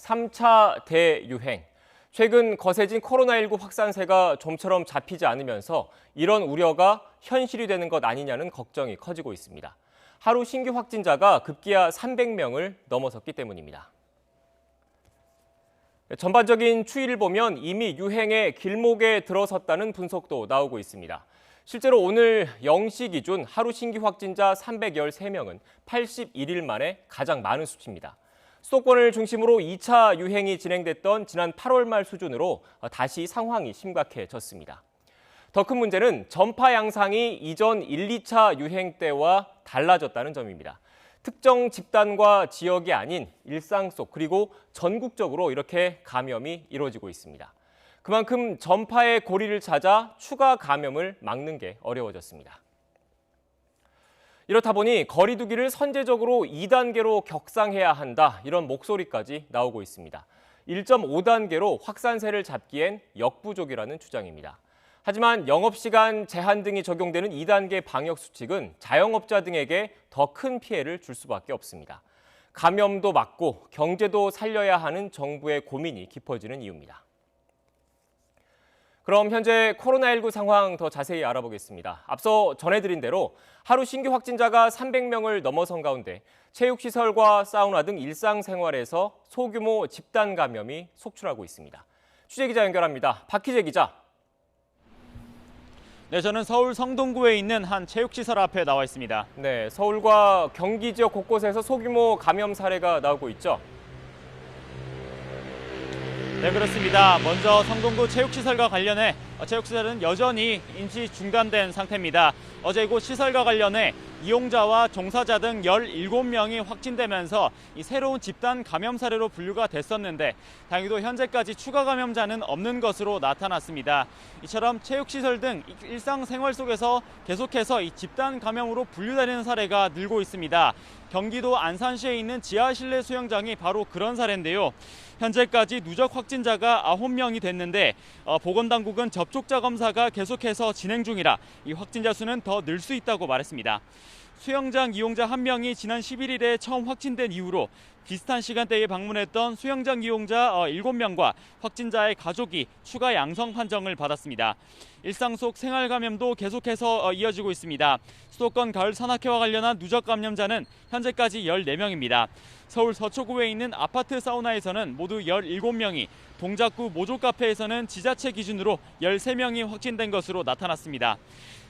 3차 대유행. 최근 거세진 코로나19 확산세가 좀처럼 잡히지 않으면서 이런 우려가 현실이 되는 것 아니냐는 걱정이 커지고 있습니다. 하루 신규 확진자가 급기야 300명을 넘어섰기 때문입니다. 전반적인 추이를 보면 이미 유행의 길목에 들어섰다는 분석도 나오고 있습니다. 실제로 오늘 0시 기준 하루 신규 확진자 313명은 81일 만에 가장 많은 수치입니다. 수도권을 중심으로 2차 유행이 진행됐던 지난 8월 말 수준으로 다시 상황이 심각해졌습니다. 더 큰 문제는 전파 양상이 이전 1, 2차 유행 때와 달라졌다는 점입니다. 특정 집단과 지역이 아닌 일상 속 그리고 전국적으로 이렇게 감염이 이루어지고 있습니다. 그만큼 전파의 고리를 찾아 추가 감염을 막는 게 어려워졌습니다. 이렇다 보니 거리 두기를 선제적으로 2단계로 격상해야 한다, 이런 목소리까지 나오고 있습니다. 1.5단계로 확산세를 잡기엔 역부족이라는 주장입니다. 하지만 영업시간 제한 등이 적용되는 2단계 방역 수칙은 자영업자 등에게 더 큰 피해를 줄 수밖에 없습니다. 감염도 막고 경제도 살려야 하는 정부의 고민이 깊어지는 이유입니다. 그럼 현재 코로나19 상황 더 자세히 알아보겠습니다. 앞서 전해드린 대로 하루 신규 확진자가 300명을 넘어선 가운데 체육시설과 사우나 등 일상생활에서 소규모 집단 감염이 속출하고 있습니다. 취재기자 연결합니다. 박희재 기자. 네, 저는 서울 성동구에 있는 한 체육시설 앞에 나와 있습니다. 네, 서울과 경기 지역 곳곳에서 소규모 감염 사례가 나오고 있죠. 네, 그렇습니다. 먼저 성동구 체육시설과 관련해 체육시설은 여전히 임시 중단된 상태입니다. 어제 이곳 시설과 관련해 이용자와 종사자 등 17명이 확진되면서 이 새로운 집단 감염 사례로 분류가 됐었는데 다행히도 현재까지 추가 감염자는 없는 것으로 나타났습니다. 이처럼 체육시설 등 일상생활 속에서 계속해서 이 집단 감염으로 분류되는 사례가 늘고 있습니다. 경기도 안산시에 있는 지하 실내 수영장이 바로 그런 사례인데요. 현재까지 누적 확진자가 9명이 됐는데 보건당국은 접촉자 검사가 계속해서 진행 중이라 이 확진자 수는 더 늘 수 있다고 말했습니다. 수영장 이용자 1명이 지난 11일에 처음 확진된 이후로 비슷한 시간대에 방문했던 수영장 이용자 7명과 확진자의 가족이 추가 양성 판정을 받았습니다. 일상 속 생활 감염도 계속해서 이어지고 있습니다. 수도권 가을 산악회와 관련한 누적 감염자는 현재까지 14명입니다. 서울 서초구에 있는 아파트 사우나에서는 모두 17명이, 동작구 모조 카페에서는 지자체 기준으로 13명이 확진된 것으로 나타났습니다.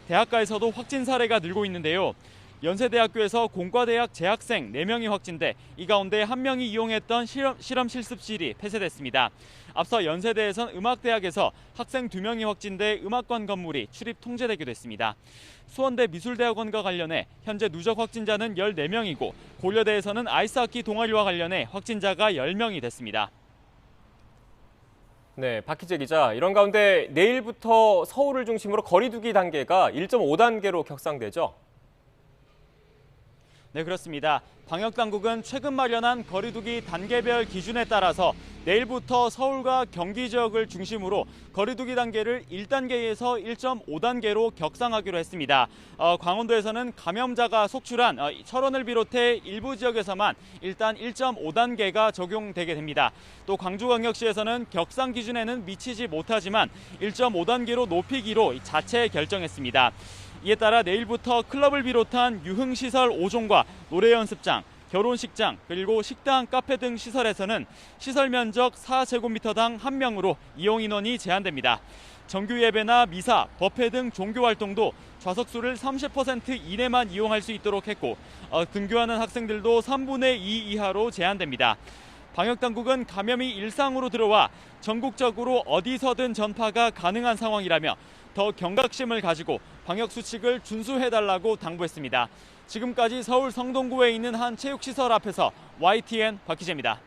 대학가에서도 확진 사례가 늘고 있는데요. 연세대학교에서 공과대학 재학생 4명이 확진돼 이 가운데 1명이 이용했던 실험 실습실이 폐쇄됐습니다. 앞서 연세대에선 음악대학에서 학생 2명이 확진돼 음악관 건물이 출입 통제되기도 했습니다. 수원대 미술대학원과 관련해 현재 누적 확진자는 14명이고 고려대에서는 아이스하키 동아리와 관련해 확진자가 10명이 됐습니다. 네, 박희재 기자. 이런 가운데 내일부터 서울을 중심으로 거리 두기 단계가 1.5단계로 격상되죠? 네, 그렇습니다. 방역당국은 최근 마련한 거리두기 단계별 기준에 따라서 내일부터 서울과 경기 지역을 중심으로 거리두기 단계를 1단계에서 1.5단계로 격상하기로 했습니다. 강원도에서는 감염자가 속출한 철원을 비롯해 일부 지역에서만 일단 1.5단계가 적용되게 됩니다. 또 광주광역시에서는 격상 기준에는 미치지 못하지만 1.5단계로 높이기로 자체 결정했습니다. 이에 따라 내일부터 클럽을 비롯한 유흥시설 5종과 노래 연습장, 결혼식장, 그리고 식당, 카페 등 시설에서는 시설 면적 4제곱미터당 1명으로 이용 인원이 제한됩니다. 정규 예배나 미사, 법회 등 종교 활동도 좌석수를 30% 이내만 이용할 수 있도록 했고 등교하는 학생들도 3분의 2 이하로 제한됩니다. 방역당국은 감염이 일상으로 들어와 전국적으로 어디서든 전파가 가능한 상황이라며 더 경각심을 가지고 방역수칙을 준수해달라고 당부했습니다. 지금까지 서울 성동구에 있는 한 체육시설 앞에서 YTN 박희재입니다.